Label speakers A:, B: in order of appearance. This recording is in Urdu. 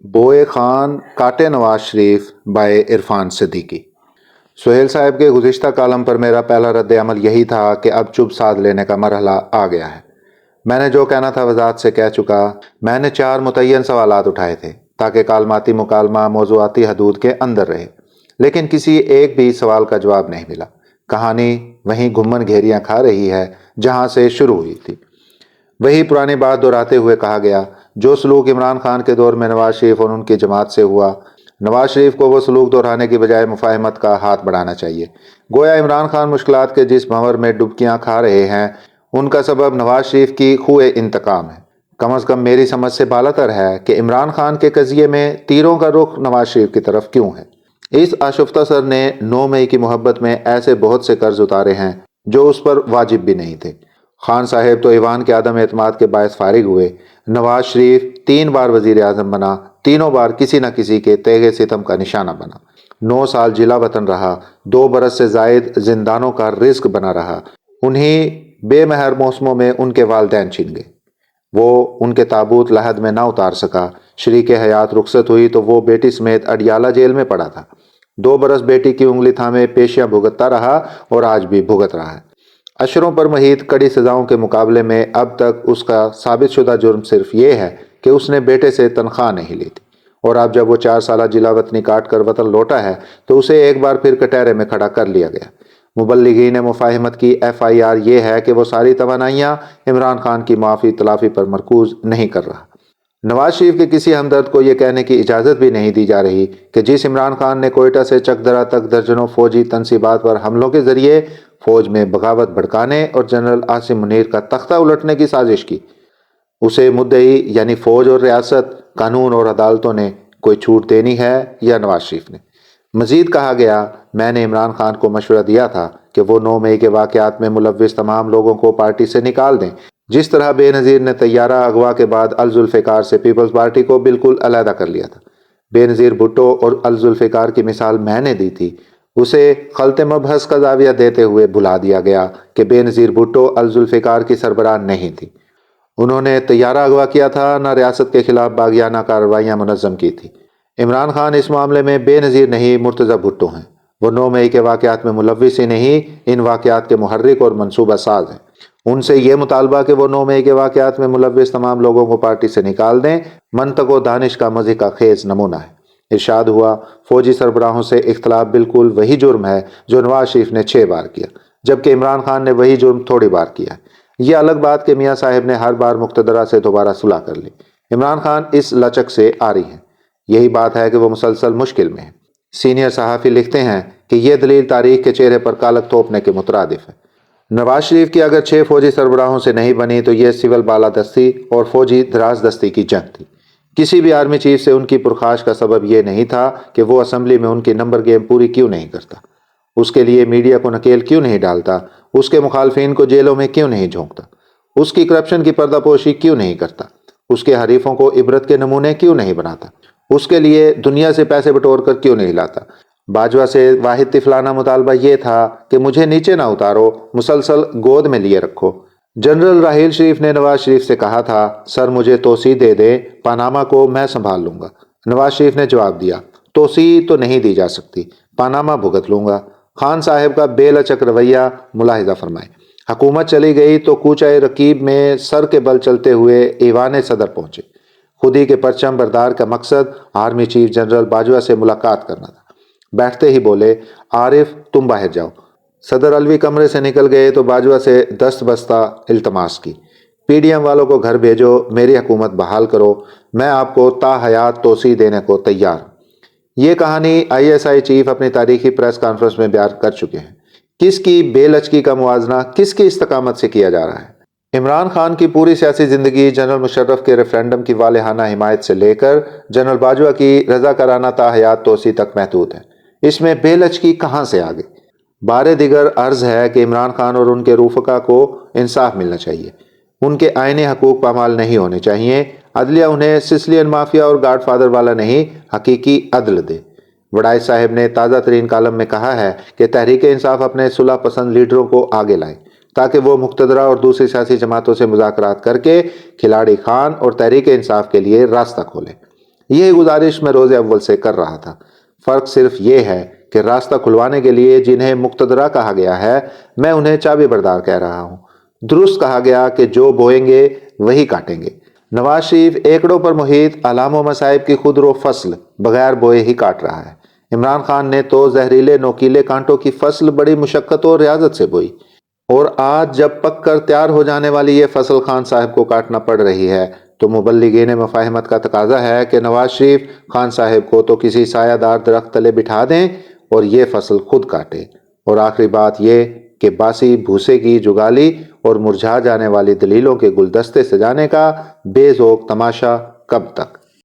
A: بوئے خان کاٹے نواز شریف بائے عرفان صدیقی۔ سہیل صاحب کے گزشتہ کالم پر میرا پہلا رد عمل یہی تھا کہ اب چپ سادھ لینے کا مرحلہ آ گیا ہے۔ میں نے جو کہنا تھا وضاحت سے کہہ چکا۔ میں نے 4 متعین سوالات اٹھائے تھے تاکہ کالماتی مکالمہ موضوعاتی حدود کے اندر رہے، لیکن کسی ایک بھی سوال کا جواب نہیں ملا۔ کہانی وہیں گھمن گھیریاں کھا رہی ہے جہاں سے شروع ہوئی تھی۔ وہی پرانی بات دہراتے ہوئے کہا گیا، جو سلوک عمران خان کے دور میں نواز شریف اور ان کی جماعت سے ہوا، نواز شریف کو وہ سلوک دہرانے کی بجائے مفاہمت کا ہاتھ بڑھانا چاہیے۔ گویا عمران خان مشکلات کے جس بھنور میں ڈبکیاں کھا رہے ہیں، ان کا سبب نواز شریف کی خواہ انتقام ہے۔ کم از کم میری سمجھ سے بالاتر ہے کہ عمران خان کے قضیے میں تیروں کا رخ نواز شریف کی طرف کیوں ہے۔ اس آشفتہ سر نے 9 مئی کی محبت میں ایسے بہت سے قرض اتارے ہیں جو اس پر واجب بھی نہیں تھے۔ خان صاحب تو ایوان کے عدم اعتماد کے باعث فارغ ہوئے۔ نواز شریف 3 بار وزیر اعظم بنا، تینوں بار کسی نہ کسی کے تیغ ستم کا نشانہ بنا۔ 9 سال جلا وطن رہا، 2 برس سے زائد زندانوں کا رزق بنا رہا۔ انہی بے مہر موسموں میں ان کے والدین چھن گئے۔ وہ ان کے تابوت لحد میں نہ اتار سکا۔ شریک حیات رخصت ہوئی تو وہ بیٹی سمیت اڈیالہ جیل میں پڑا تھا۔ 2 برس بیٹی کی انگلی تھامے پیشیاں بھگتتا رہا اور آج بھی بھگت رہا ہے۔ اشروں پر محیط کڑی سزاؤں کے مقابلے میں اب تک اس کا ثابت شدہ جرم صرف یہ ہے کہ اس نے بیٹے سے تنخواہ نہیں لی تھی، اور اب جب وہ 4 سالہ جلا وطنی کاٹ کر وطن لوٹا ہے تو اسے ایک بار پھر کٹہرے میں کھڑا کر لیا گیا۔ مبلغین مفاہمت کی FIR یہ ہے کہ وہ ساری توانائیاں عمران خان کی معافی تلافی پر مرکوز نہیں کر رہا۔ نواز شریف کے کسی ہمدرد کو یہ کہنے کی اجازت بھی نہیں دی جا رہی کہ جس عمران خان نے کوئٹہ سے چکدرہ تک درجنوں فوجی تنصیبات پر حملوں کے ذریعے فوج میں بغاوت بھڑکانے اور جنرل عاصم منیر کا تختہ الٹنے کی سازش کی، اسے مدعی یعنی فوج اور ریاست، قانون اور عدالتوں نے کوئی چھوٹ دینی ہے یا نواز شریف نے؟ مزید کہا گیا، میں نے عمران خان کو مشورہ دیا تھا کہ وہ 9 مئی کے واقعات میں ملوث تمام لوگوں کو پارٹی سے نکال دیں، جس طرح بے نظیر نے طیارہ اغوا کے بعد الذوالفقار سے پیپلز پارٹی کو بالکل علیحدہ کر لیا تھا۔ بے نظیر بھٹو اور الذوالفقار کی مثال میں نے دی تھی، اسے خلط مبحث کا زاویہ دیتے ہوئے بھلا دیا گیا کہ بے نظیر بھٹو الذوالفقار کی سربراہ نہیں تھی۔ انہوں نے طیارہ اغوا کیا تھا، نہ ریاست کے خلاف باغیانہ کارروائیاں منظم کی تھی۔ عمران خان اس معاملے میں بے نظیر نہیں، مرتضی بھٹو ہیں۔ وہ 9 مئی کے واقعات میں ملوث ہی نہیں، ان واقعات کے محرک اور منصوبہ ساز ہیں۔ ان سے یہ مطالبہ کہ وہ 9 مئی کے واقعات میں ملوث تمام لوگوں کو پارٹی سے نکال دیں، منطق و دانش کا مضحکہ خیز نمونہ ہے۔ ارشاد ہوا، فوجی سربراہوں سے اختلاف بالکل وہی جرم ہے جو نواز شریف نے 6 بار کیا، جبکہ عمران خان نے وہی جرم تھوڑی بار کیا ہے۔ یہ الگ بات کہ میاں صاحب نے ہر بار مقتدرہ سے دوبارہ صلح کر لی۔ عمران خان اس لچک سے عاری ہیں۔ یہی بات ہے کہ وہ مسلسل مشکل میں ہیں۔ سینئر صحافی لکھتے ہیں کہ یہ دلیل تاریخ کے چہرے پر کالک تھوپنے کے مترادف ہے۔ نواز شریف کی اگر 6 فوجی سربراہوں سے نہیں بنی تو یہ سول بالادستی اور فوجی دراز دستی کی جنگ تھی۔ کسی بھی آرمی چیف سے ان کی پرخاش کا سبب یہ نہیں تھا کہ وہ اسمبلی میں ان کی نمبر گیم پوری کیوں نہیں کرتا، اس کے لیے میڈیا کو نکیل کیوں نہیں ڈالتا، اس کے مخالفین کو جیلوں میں کیوں نہیں جھونکتا، اس کی کرپشن کی پردہ پوشی کیوں نہیں کرتا، اس کے حریفوں کو عبرت کے نمونے کیوں نہیں بناتا، اس کے لیے دنیا سے پیسے بٹور کر کیوں نہیں لاتا۔ باجوہ سے واحد طفلانہ مطالبہ یہ تھا کہ مجھے نیچے نہ اتارو، مسلسل گود میں لیے رکھو۔ جنرل راحیل شریف نے نواز شریف سے کہا تھا، سر مجھے توسیع دے دیں، پاناما کو میں سنبھال لوں گا۔ نواز شریف نے جواب دیا، توسیع تو نہیں دی جا سکتی، پاناما بھگت لوں گا۔ خان صاحب کا بے لچک رویہ ملاحظہ فرمائیں۔ حکومت چلی گئی تو کوچہ رکیب میں سر کے بل چلتے ہوئے ایوان صدر پہنچے۔ خودی کے پرچم بردار کا مقصد آرمی چیف جنرل باجوہ سے ملاقات کرنا تھا۔ بیٹھتے ہی بولے، عارف تم باہر جاؤ۔ صدر علوی کمرے سے نکل گئے تو باجوہ سے دست بستہ التماس کی، PDM والوں کو گھر بھیجو، میری حکومت بحال کرو، میں آپ کو تا حیات توسیع دینے کو تیار ہوں۔ یہ کہانی ISI چیف اپنی تاریخی پریس کانفرنس میں بیان کر چکے ہیں۔ کس کی بے لچکی کا موازنہ کس کی استقامت سے کیا جا رہا ہے؟ عمران خان کی پوری سیاسی زندگی جنرل مشرف کے ریفرینڈم کی والہانہ حمایت سے لے کر جنرل باجوہ کی رضاکارانہ تا حیات توسیع تک محدود ہے۔ اس میں بے لچکی کہاں سے آ گئی؟ بار دیگر عرض ہے کہ عمران خان اور ان کے رفقا کو انصاف ملنا چاہیے، ان کے آئینی حقوق پامال نہیں ہونے چاہیے۔ عدلیہ انہیں سسلین مافیا اور گاڈ فادر والا نہیں، حقیقی عدل دے۔ وڈائچ صاحب نے تازہ ترین کالم میں کہا ہے کہ تحریک انصاف اپنے صلح پسند لیڈروں کو آگے لائیں تاکہ وہ مقتدرہ اور دوسری سیاسی جماعتوں سے مذاکرات کر کے کھلاڑی خان اور تحریک انصاف کے لیے راستہ کھولیں۔ یہی گزارش میں روز اول سے کر رہا تھا۔ فرق صرف یہ ہے کہ راستہ کھلوانے کے لیے جنہیں مقتدرہ کہا گیا ہے میں انہیں چابی بردار کہہ رہا ہوں۔ درست کہا گیا کہ جو بوئیں گے وہی کاٹیں گے۔ نواز شریف ایکڑوں پر محیط علام و مصائب کی خودرو فصل بغیر بوئے ہی کاٹ رہا ہے۔ عمران خان نے تو زہریلے نوکیلے کانٹوں کی فصل بڑی مشقت اور ریاضت سے بوئی، اور آج جب پک کر تیار ہو جانے والی یہ فصل خان صاحب کو کاٹنا پڑ رہی ہے تو مبلغین مفاہمت کا تقاضا ہے کہ نواز شریف خان صاحب کو تو کسی سایہ دار درخت تلے بٹھا دیں اور یہ فصل خود کاٹے۔ اور آخری بات یہ کہ باسی بھوسے کی جگالی اور مرجھا جانے والی دلیلوں کے گلدستے سجانے کا بے ذوق تماشا کب تک؟